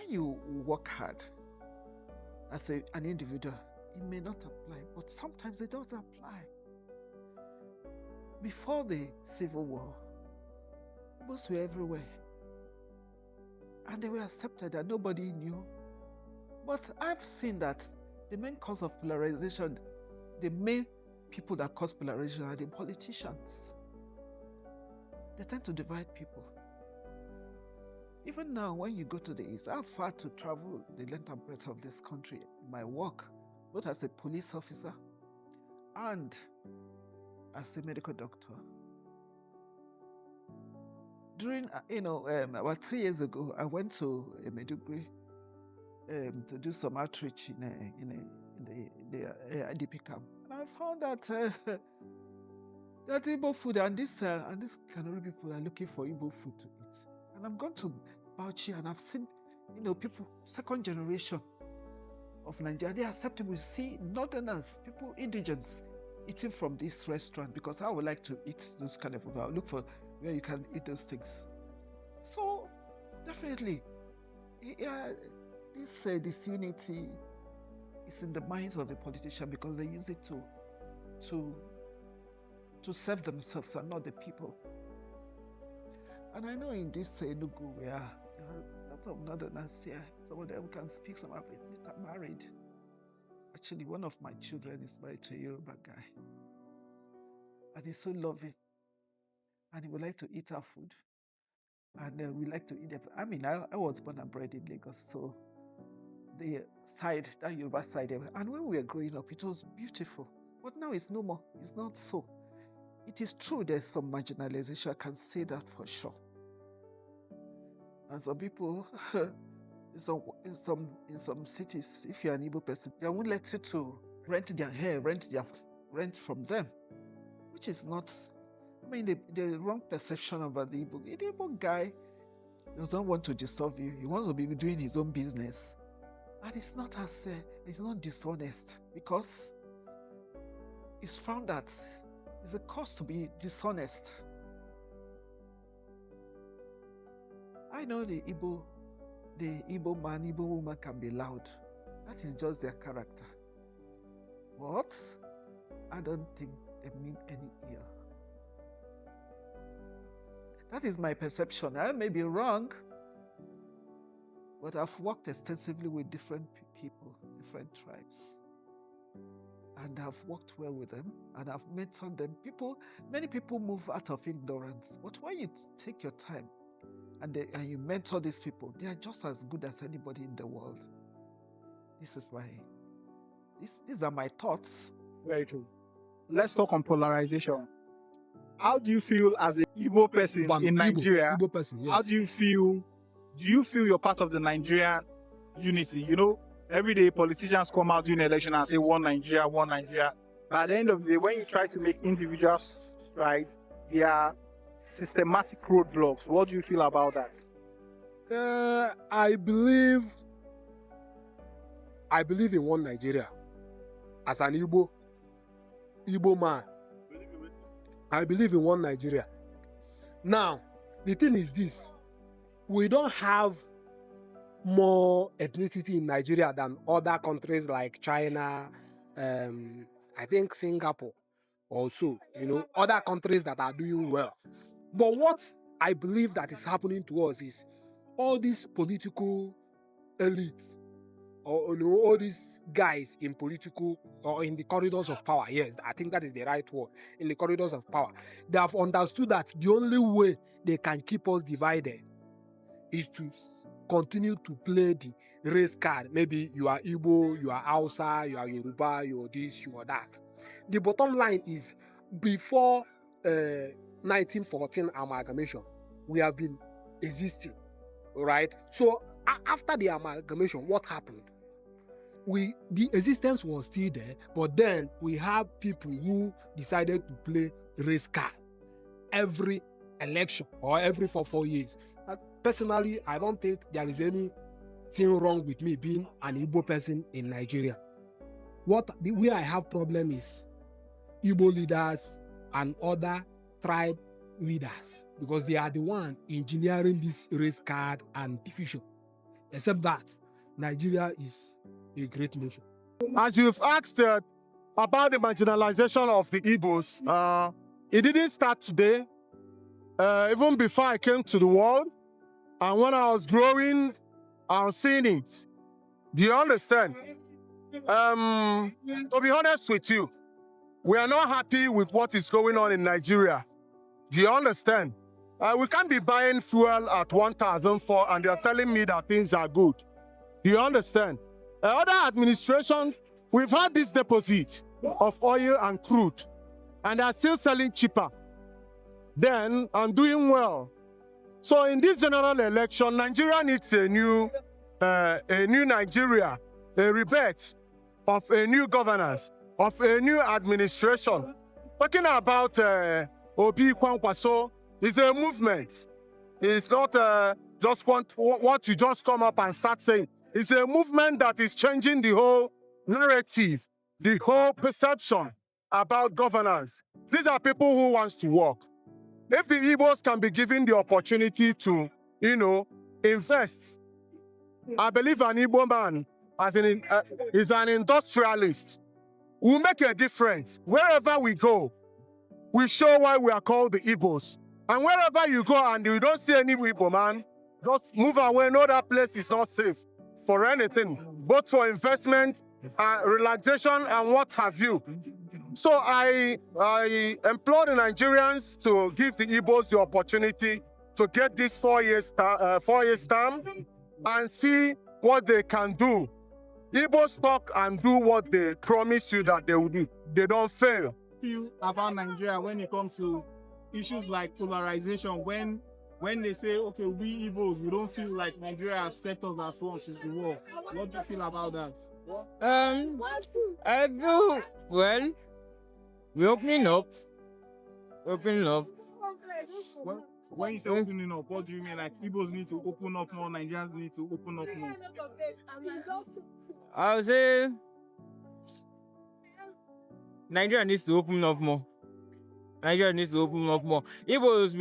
when you work hard as an individual, it may not apply, but sometimes it does apply. Before the Civil War, Igbos were everywhere. And they were accepted and nobody knew. But I've seen that the main cause of polarization, the main people that cause polarization are the politicians. They tend to divide people. Even now, when you go to the East, I've had to travel the length and breadth of this country in my work, both as a police officer and as a medical doctor. During, about 3 years ago, I went to a Maiduguri to do some outreach in the IDP camp, and I found that that Igbo food and these Kanuri people are looking for Igbo food to eat. And I've gone to Bauchi and I've seen, people, second generation of Nigeria, they are acceptable. You see, northerners, people, indigents, eating from this restaurant because I would like to eat those kind of food. I'll look for where you can eat those things. So, definitely, this disunity is in the minds of the politician because they use it to serve themselves and not the people. And I know in this Enugu where there are a lot of northerners here. Some of them can speak, some of them are married. Actually, one of my children is married to a Yoruba guy. And he's so loving. And he would like to eat our food. And we like to eat it. I mean, I was born and bred in Lagos, so the side, that Yoruba side, and when we were growing up, it was beautiful. But now it's no more. It's not so. It is true there's some marginalization. I can say that for sure. And some people, in some cities, if you're an Igbo person, they won't let you to rent their hair, rent from them, which is not. I mean, the wrong perception about the Igbo. The Igbo guy doesn't want to disturb you. He wants to be doing his own business, and it's not dishonest because it's found that it's a cost to be dishonest. I know the Igbo man, Igbo woman can be loud. That is just their character. But I don't think they mean any ill. That is my perception. I may be wrong, but I've worked extensively with different people, different tribes. And I've worked well with them, and I've mentored them. Many people move out of ignorance. But when you take your time and you mentor these people, they are just as good as anybody in the world. These are my thoughts. Very true. Let's talk on polarization. How do you feel as an Igbo person in Nigeria? Igbo person, yes. How do you feel? Do you feel you're part of the Nigerian unity? Every day politicians come out during election and say one Nigeria, one Nigeria. But at the end of the day, when you try to make individual strides, there are systematic roadblocks. What do you feel about that? I believe in one Nigeria. As an Igbo man, I believe in one Nigeria. Now, the thing is this: we don't have more ethnicity in Nigeria than other countries like China, I think Singapore also, other countries that are doing well. But what I believe that is happening to us is all these political elites, or all these guys in political or in the corridors of power. Yes, I think that is the right word. In the corridors of power, they have understood that the only way they can keep us divided is to continue to play the race card. Maybe you are Igbo, you are Hausa, you are Yoruba, you are this, you are that. The bottom line is, before 1914 amalgamation, we have been existing, right? So after the amalgamation, what happened? The existence was still there, but then we have people who decided to play race card every election or every 4 years. Personally, I don't think there is anything wrong with me being an Igbo person in Nigeria. Where I have problem is Igbo leaders and other tribe leaders, because they are the one engineering this race card and division. except that Nigeria is a great nation. As you've asked about the marginalization of the Igbos, it didn't start today. Even before I came to the world, and when I was growing, I was seeing it. Do you understand? To be honest with you, we are not happy with what is going on in Nigeria. Do you understand? We can't be buying fuel at 1,004 and they're telling me that things are good. Do you understand? Other administrations, we've had this deposit of oil and crude, and they're still selling cheaper. Then I'm doing well. So in this general election, Nigeria needs a new Nigeria, a rebirth of a new governance, of a new administration. Talking about Obi Kwankwaso is a movement. It's not just what you just come up and start saying. It's a movement that is changing the whole narrative, the whole perception about governance. These are people who want to work. If the Igbos can be given the opportunity to, invest, I believe an Igbo man is an industrialist. We'll make a difference. Wherever we go, we show why we are called the Igbos. And wherever you go and you don't see any Igbo man, just move away. No, that place is not safe for anything, both for investment, relaxation, and what have you. So I implore the Nigerians to give the Igbos the opportunity to get this 4 years term and see what they can do. Igbos talk and do what they promise you that they will do. They don't fail. Feel about Nigeria when it comes to issues like polarization, when they say, okay, we Igbos, we don't feel like Nigeria has set us as one since the war. What do you feel about that? I feel, well, we're opening up. When you say opening up, what do you mean? Like Igbos need to open up more, Nigerians need to open up more? I would say Nigeria needs to open up more. Igbos,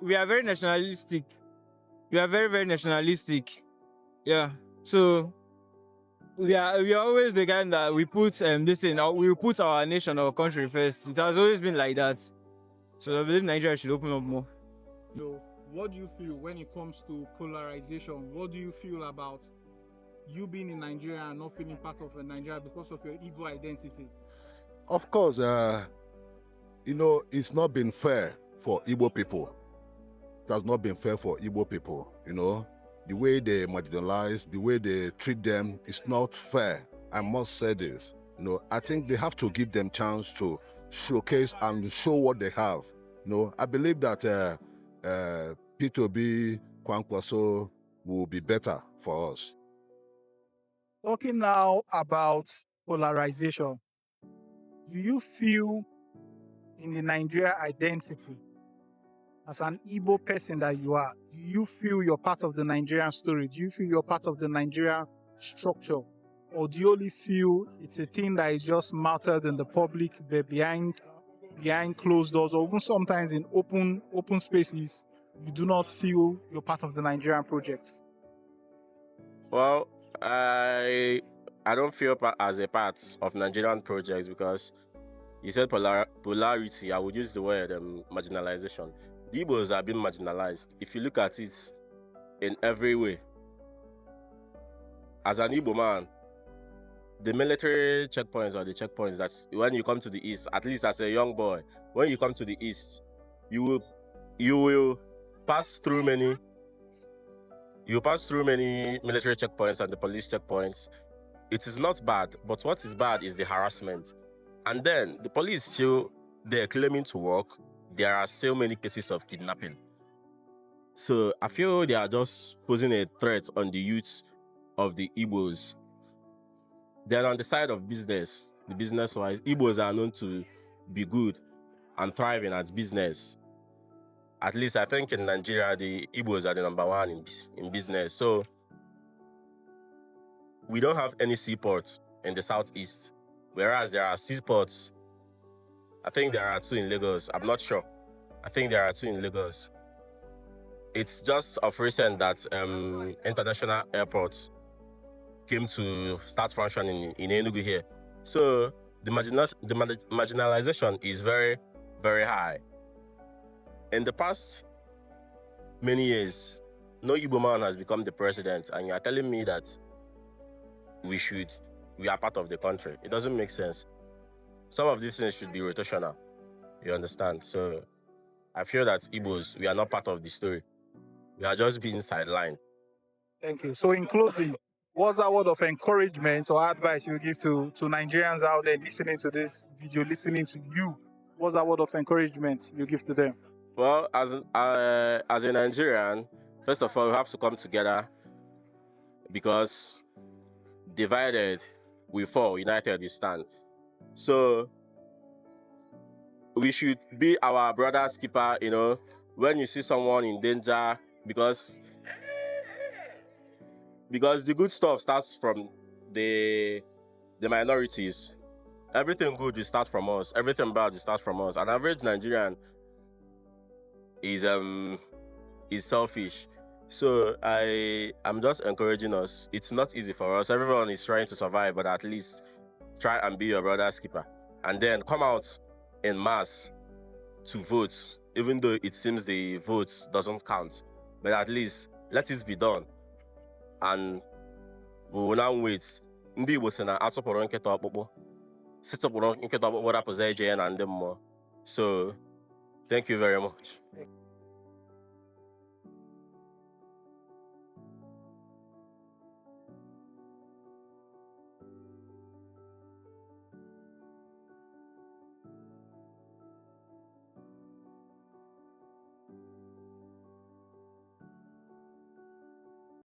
we are very nationalistic. We are very, very nationalistic. Yeah. So we are always the guy that we put we put our nation, our country first. It has always been like that. So I believe Nigeria should open up more. So what do you feel when it comes to polarization? What do you feel about you being in Nigeria and not feeling part of Nigeria because of your Igbo identity? Of course, it's not been fair for Igbo people. It has not been fair for Igbo people, The way they marginalize, the way they treat them is not fair. I must say this. I think they have to give them chance to showcase and show what they have. I believe that P2B Kwankwaso will be better for us. Talking now about polarization, do you feel in the Nigeria identity, as an Igbo person that you are, do you feel you're part of the Nigerian story? Do you feel you're part of the Nigerian structure? Or do you only feel it's a thing that is just mounted in the public, behind closed doors, or even sometimes in open spaces, you do not feel you're part of the Nigerian project? Well, I don't feel as a part of Nigerian projects because you said polarity. I would use the word marginalization. The Igbos have been marginalized. If you look at it in every way, as an Igbo man, the military checkpoints are the checkpoints that when you come to the east, at least as a young boy, when you come to the east, you will pass through many military checkpoints and the police checkpoints. It is not bad, but what is bad is the harassment. And then the police they're claiming to work. There are still many cases of kidnapping. So I feel they are just posing a threat on the youth of the Igbos. Then on the side of business, the business-wise, Igbos are known to be good and thriving at business. At least I think in Nigeria, the Igbos are the number one in business. So we don't have any seaport in the southeast, whereas there are seaports. I think there are 2 in Lagos. I'm not sure. I think there are 2 in Lagos. it's just of recent that international airports came to start functioning in Enugu here. So the marginalization is very, very high. In the past many years, no Igbo man has become the president, and you are telling me that we are part of the country. It doesn't make sense. Some of these things should be rotational. You understand? So I feel that Igbos, we are not part of the story. We are just being sidelined. Thank you. So in closing, what's that word of encouragement or advice you give to Nigerians out there listening to this video, listening to you? What's that word of encouragement you give to them? Well, as a Nigerian, first of all, we have to come together, because divided we fall, united we stand. So we should be our brother's keeper, you know, when you see someone in danger, because the good stuff starts from the minorities. Everything good will start from us. Everything bad will start from us. An average Nigerian is selfish. So I'm just encouraging us. It's not easy for us. Everyone is trying to survive, but at least try and be your brother's keeper. And then come out in mass to vote, even though it seems the votes doesn't count. But at least let it be done. And we will now wait. Ndị Igbo sị na atụpụrụ nkịta ọkpụkpụ, sitụpụrụ nkịta ọkpụkpụ rapụza ije ya na ndị mmụọ. So thank you very much.